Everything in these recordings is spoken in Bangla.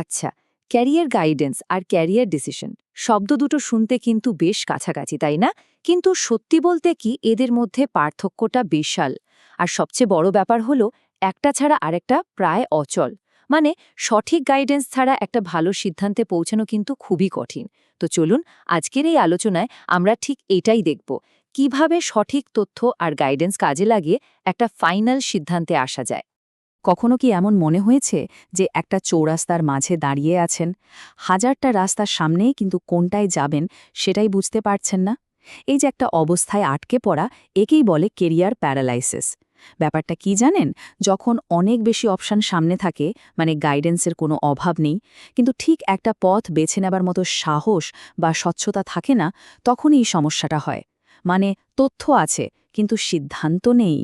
আচ্ছা, ক্যারিয়ার গাইডেন্স আর ক্যারিয়ার ডিসিশন শব্দ দুটো শুনতে কিন্তু বেশ কাছাকাছি, তাই না? কিন্তু সত্যি বলতে কি এদের মধ্যে পার্থক্যটা বিশাল। আর সবচেয়ে বড় ব্যাপার হলো একটা ছাড়া আরেকটা প্রায় অচল। মানে সঠিক গাইডেন্স ছাড়া একটা ভালো সিদ্ধান্তে পৌঁছানো কিন্তু খুবই কঠিন। তো চলুন আজকের এই আলোচনায় আমরা ঠিক এটাই দেখব, কিভাবে সঠিক তথ্য আর গাইডেন্স কাজে লাগিয়ে একটা ফাইনাল সিদ্ধান্তে আসা যায়। কখনো কি এমন মনে হয়েছে যে একটা চৌরাস্তার মাঝে দাঁড়িয়ে আছেন, হাজারটা রাস্তার সামনেই কিন্তু কোনটায় যাবেন সেটাই বুঝতে পারছেন না? এই যে একটা অবস্থায় আটকে পড়া, একেই বলে কেরিয়ার প্যারালাইসিস। ব্যাপারটা কি জানেন? যখন অনেক বেশি অপশন সামনে থাকে, মানে গাইডেন্সের কোনো অভাব নেই, কিন্তু ঠিক একটা পথ বেছে নেবার মতো সাহস বা স্বচ্ছতা থাকে না, তখনই এই সমস্যাটা হয়। মানে তথ্য আছে কিন্তু সিদ্ধান্ত নেই।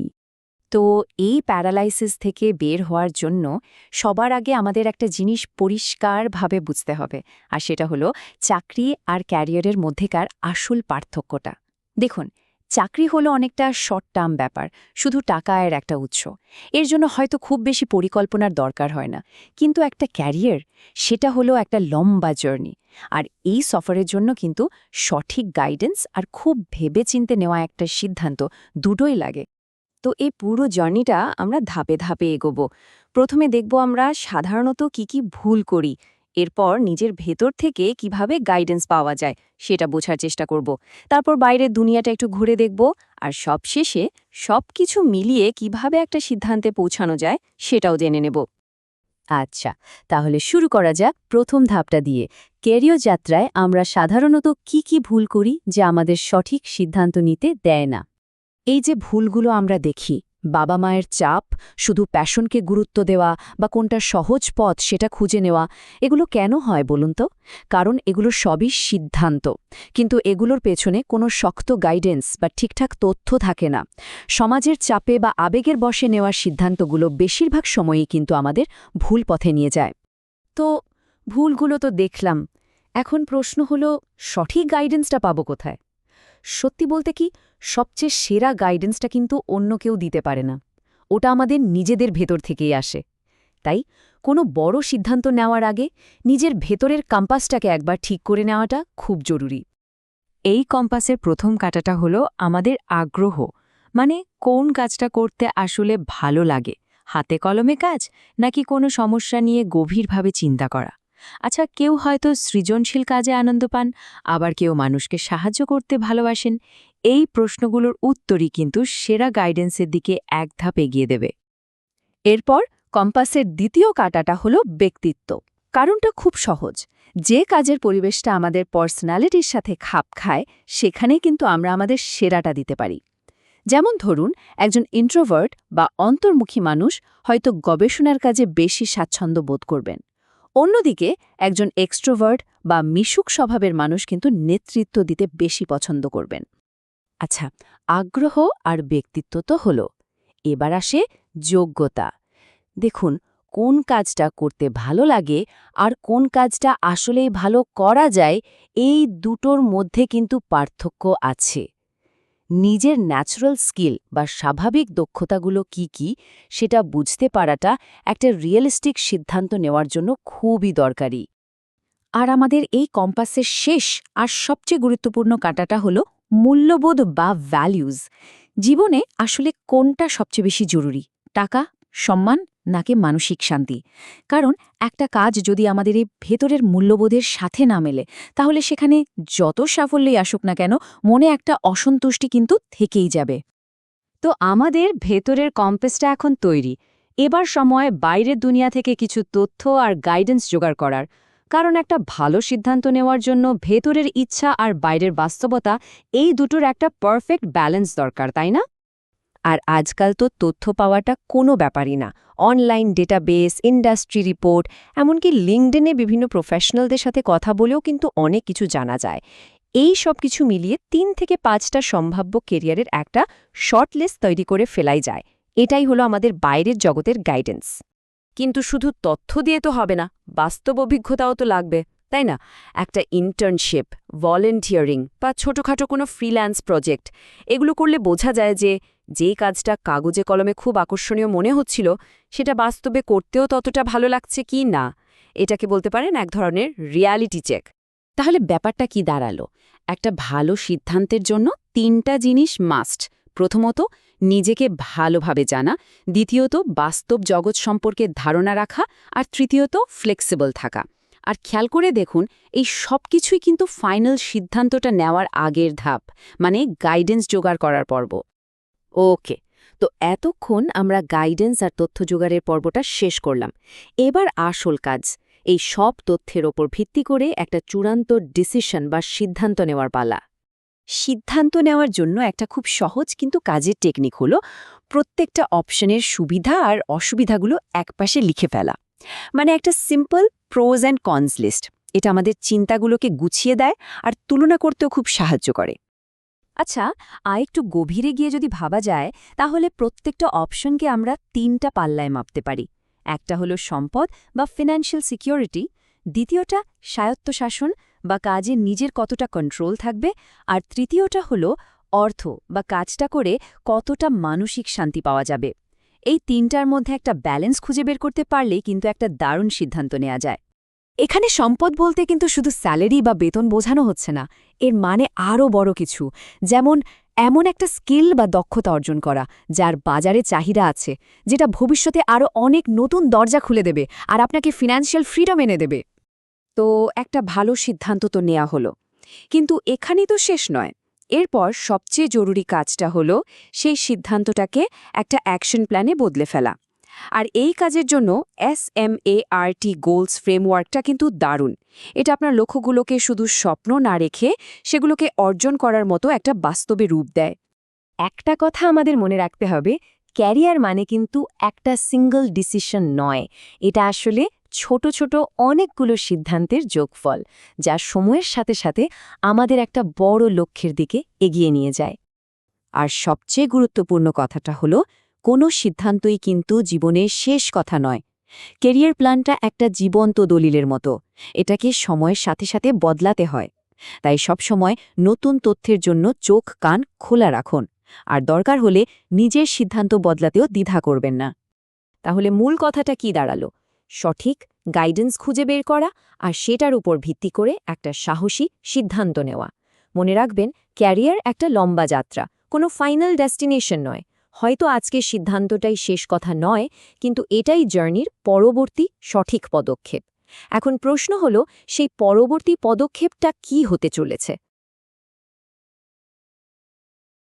তো এই প্যারালাইসিস থেকে বের হওয়ার জন্য সবার আগে আমাদের একটা জিনিস পরিষ্কারভাবে বুঝতে হবে, আর সেটা হলো চাকরি আর ক্যারিয়ারের মধ্যেকার আসল পার্থক্যটা। দেখুন, চাকরি হলো অনেকটা শর্ট টার্ম ব্যাপার, শুধু টাকা আয়ের একটা উৎস। এর জন্য হয়তো খুব বেশি পরিকল্পনার দরকার হয় না। কিন্তু একটা ক্যারিয়ার, সেটা হলো একটা লম্বা জার্নি। আর এই সফরের জন্য কিন্তু সঠিক গাইডেন্স আর খুব ভেবেচিন্তে নেওয়া একটা সিদ্ধান্ত দুটোই লাগে। তো এই পুরো জার্নিটা আমরা ধাপে ধাপে এগোবো। প্রথমে দেখব আমরা সাধারণত কি ভুল করি, এরপর নিজের ভেতর থেকে কিভাবে গাইডেন্স পাওয়া যায় সেটা বোঝার চেষ্টা করব। তারপর বাইরের দুনিয়াটা একটু ঘুরে দেখব, আর সবশেষে সবকিছু মিলিয়ে কিভাবে একটা সিদ্ধান্তে পৌঁছানো যায় সেটাও জেনে নেব। আচ্ছা, তাহলে শুরু করা যাক প্রথম ধাপটা দিয়ে। ক্যারিয়ার যাত্রায় আমরা সাধারণত কি ভুল করি যা আমাদের সঠিক সিদ্ধান্ত নিতে দেয় না? এই যে ভুলগুলো আমরা দেখি, বাবা মায়ের চাপ, শুধু প্যাশনকে গুরুত্ব দেওয়া বা কোনটা সহজ পথ সেটা খুঁজে নেওয়া, এগুলো কেন হয় বলুন তো? কারণ এগুলো সবই সিদ্ধান্ত, কিন্তু এগুলোর পেছনে কোনো শক্ত গাইডেন্স বা ঠিকঠাক তথ্য থাকে না। সমাজের চাপে বা আবেগের বশে নেওয়ার সিদ্ধান্তগুলো বেশিরভাগ সময়ই কিন্তু আমাদের ভুল পথে নিয়ে যায়। তো ভুলগুলো তো দেখলাম, এখন প্রশ্ন হলো সঠিক গাইডেন্সটা পাবো কোথায়? সত্যি বলতে কি, সবচেয়ে সেরা গাইডেন্সটা কিন্তু অন্য কেউ দিতে পারে না। ওটা আমাদের নিজেদের ভেতর থেকেই আসে। তাই কোনো বড় সিদ্ধান্ত নেওয়ার আগে নিজের ভেতরের কম্পাসটাকে একবার ঠিক করে নেওয়াটা খুব জরুরি। এই কম্পাসের প্রথম কাঁটাটা হলো আমাদের আগ্রহ। মানে কোন কাজটা করতে আসলে ভালো লাগে, হাতে কলমে কাজ নাকি কোনো সমস্যা নিয়ে গভীরভাবে চিন্তা করা। আচ্ছা, কেউ হয়তো সৃজনশীল কাজে আনন্দ পান, আবার কেউ মানুষকে সাহায্য করতে ভালোবাসেন। এই প্রশ্নগুলোর উত্তরই কিন্তু সেরা গাইডেন্সের দিকে এক ধাপ এগিয়ে দেবে। এরপর কম্পাসের দ্বিতীয় কাঁটাটা হলো ব্যক্তিত্ব। কারণটা খুব সহজ। যে কাজের পরিবেশটা আমাদের পার্সোনালিটির সাথে খাপ খায়, সেখানেই কিন্তু আমরা আমাদের সেরাটা দিতে পারি। যেমন ধরুন, একজন ইন্ট্রোভার্ট বা অন্তর্মুখী মানুষ হয়তো গবেষণার কাজে বেশি স্বাচ্ছন্দ্য বোধ করবেন। অন্যদিকে একজন এক্সট্রোভার্ট বা মিশুক স্বভাবের মানুষ কিন্তু নেতৃত্ব দিতে বেশি পছন্দ করবেন। আচ্ছা, আগ্রহ আর ব্যক্তিত্ব তো হলো, এবার আসে যোগ্যতা। দেখুন, কোন কাজটা করতে ভালো লাগে আর কোন কাজটা আসলেই ভালো করা যায়, এই দুটোর মধ্যে কিন্তু পার্থক্য আছে। নিজের ন্যাচারাল স্কিল বা স্বাভাবিক দক্ষতাগুলো কি সেটা বুঝতে পারাটা একটা রিয়েলিস্টিক সিদ্ধান্ত নেওয়ার জন্য খুবই দরকারি। আর আমাদের এই কম্পাসের শেষ আর সবচেয়ে গুরুত্বপূর্ণ কাঁটাটা হলো মূল্যবোধ বা ভ্যালিউজ। জীবনে আসলে কোনটা সবচেয়ে বেশি জরুরি, টাকা, সম্মান নাকি মানসিক শান্তি? কারণ একটা কাজ যদি আমাদের এই ভেতরের মূল্যবোধের সাথে না মেলে, তাহলে সেখানে যত সাফল্যই আসুক না কেন, মনে একটা অসন্তুষ্টি কিন্তু থেকেই যাবে। তো আমাদের ভেতরের কম্পাসটা এখন তৈরি। এবার সময় বাইরের দুনিয়া থেকে কিছু তথ্য আর গাইডেন্স জোগাড় করার। কারণ একটা ভালো সিদ্ধান্ত নেওয়ার জন্য ভেতরের ইচ্ছা আর বাইরের বাস্তবতা, এই দুটোর একটা পারফেক্ট ব্যালেন্স দরকার, তাই না? আর আজকাল তো তথ্য পাওয়াটা কোনো ব্যাপারই না। অনলাইন ডেটাবেস, ইন্ডাস্ট্রি রিপোর্ট, এমনকি লিঙ্কডইনে বিভিন্ন প্রফেশনালদের সাথে কথা বলেও কিন্তু অনেক কিছু জানা যায়। এই সব কিছু মিলিয়ে ৩ থেকে ৫টা সম্ভাব্য কেরিয়ারের একটা শর্ট লিস্ট তৈরি করে ফেলাই যায়। এটাই হলো আমাদের বাইরের জগতের গাইডেন্স। কিন্তু শুধু তথ্য দিয়ে তো হবে না, বাস্তব অভিজ্ঞতাও তো লাগবে, তাই না? একটা ইন্টার্নশিপ, ভলেন্টিয়ারিং বা ছোটখাটো কোনো ফ্রিল্যান্স প্রজেক্ট, এগুলো করলে বোঝা যায় যে কাজটা কাগজে কলমে খুব আকর্ষণীয় মনে হচ্ছিল, সেটা বাস্তবে করতেও ততটা ভালো লাগছে কি না। এটাকে বলতে পারেন এক ধরনের রিয়ালিটি চেক। তাহলে ব্যাপারটা কি দাঁড়ালো? একটা ভালো সিদ্ধান্তের জন্য 3টা জিনিস মাস্ট। প্রথমত, নিজেকে ভালোভাবে জানা, দ্বিতীয়ত বাস্তব জগৎ সম্পর্কে ধারণা রাখা, আর তৃতীয়ত ফ্লেক্সিবল থাকা। আর খেয়াল করে দেখুন, এই সব কিছুই কিন্তু ফাইনাল সিদ্ধান্তটা নেওয়ার আগের ধাপ, মানে গাইডেন্স জোগাড় করার পর্ব। ওকে, তো এতক্ষণ আমরা গাইডেন্স আর তথ্য জোগাড়ের পর্বটা শেষ করলাম। এবার আসল কাজ, এই সব তথ্যের ওপর ভিত্তি করে একটা চূড়ান্ত ডিসিশন বা সিদ্ধান্ত নেওয়ার পালা। সিদ্ধান্ত নেওয়ার জন্য একটা খুব সহজ কিন্তু কাজের টেকনিক হলো প্রত্যেকটা অপশনের সুবিধা আর অসুবিধাগুলো একপাশে লিখে ফেলা। মানে একটা simple pros and cons list. এটা আমাদের চিন্তাগুলোকে গুছিয়ে দেয় আর তুলনা করতেও খুব সাহায্য করে। আচ্ছা, একটু গভীরে গিয়ে যদি ভাবা যায়, তাহলে প্রত্যেকটা অপশনকে আমরা 3টা পাল্লায় মাপতে পারি। একটা হলো সম্পদ বা ফিনান্সিয়াল সিকিউরিটি, দ্বিতীয়টা স্বায়ত্তশাসন বা কাজে নিজের কতটা কন্ট্রোল থাকবে, আর তৃতীয়টা হলো অর্থ বা কাজটা করে কতটা মানসিক শান্তি পাওয়া যাবে। এই 3টার মধ্যে একটা ব্যালেন্স খুঁজে বের করতে পারলেই কিন্তু একটা দারুণ সিদ্ধান্ত নেওয়া যায়। এখানে সম্পদ বলতে কিন্তু শুধু স্যালারি বা বেতন বোঝানো হচ্ছে না, এর মানে আরও বড় কিছু, যেমন এমন একটা স্কিল বা দক্ষতা অর্জন করা যার বাজারে চাহিদা আছে, যেটা ভবিষ্যতে আরও অনেক নতুন দরজা খুলে দেবে আর আপনাকে ফিনান্সিয়াল ফ্রিডম এনে দেবে। তো একটা ভালো সিদ্ধান্ত তো নেওয়া হলো, কিন্তু এখানেই তো শেষ নয়। এরপর সবচেয়ে জরুরি কাজটা হলো সেই সিদ্ধান্তটাকে একটা অ্যাকশন প্ল্যানে বদলে ফেলা। আর এই কাজের জন্য SMART গোলস ফ্রেমওয়ার্কটা কিন্তু দারুণ। এটা আপনার লক্ষ্যগুলোকে শুধু স্বপ্ন না রেখে সেগুলোকে অর্জন করার মতো একটা বাস্তবে রূপ দেয়। একটা কথা আমাদের মনে রাখতে হবে, ক্যারিয়ার মানে কিন্তু একটা সিঙ্গল ডিসিশন নয়, এটা আসলে ছোট ছোট অনেকগুলো সিদ্ধান্তের যোগফল, যা সময়ের সাথে সাথে আমাদের একটা বড় লক্ষ্যের দিকে এগিয়ে নিয়ে যায়। আর সবচেয়ে গুরুত্বপূর্ণ কথাটা হলো, কোনো সিদ্ধান্তই কিন্তু জীবনের শেষ কথা নয়। কেরিয়ার প্ল্যানটা একটা জীবন্ত দলিলের মতো, এটাকে সময়ের সাথে সাথে বদলাতে হয়। তাই সবসময় নতুন তথ্যের জন্য চোখ কান খোলা রাখুন, আর দরকার হলে নিজের সিদ্ধান্ত বদলাতেও দ্বিধা করবেন না। তাহলে মূল কথাটা কি দাঁড়ালো? সঠিক গাইডেন্স খুঁজে বের করা আর সেটার উপর ভিত্তি করে একটা সাহসী সিদ্ধান্ত নেওয়া। মনে রাখবেন, ক্যারিয়ার একটা লম্বা যাত্রা, কোনো ফাইনাল ডেস্টিনেশন নয়। হয়তো আজকের সিদ্ধান্তটাই শেষ কথা নয়, কিন্তু এটাই জার্নির পরবর্তী সঠিক পদক্ষেপ। এখন প্রশ্ন হলো, সেই পরবর্তী পদক্ষেপটা কি হতে চলেছে?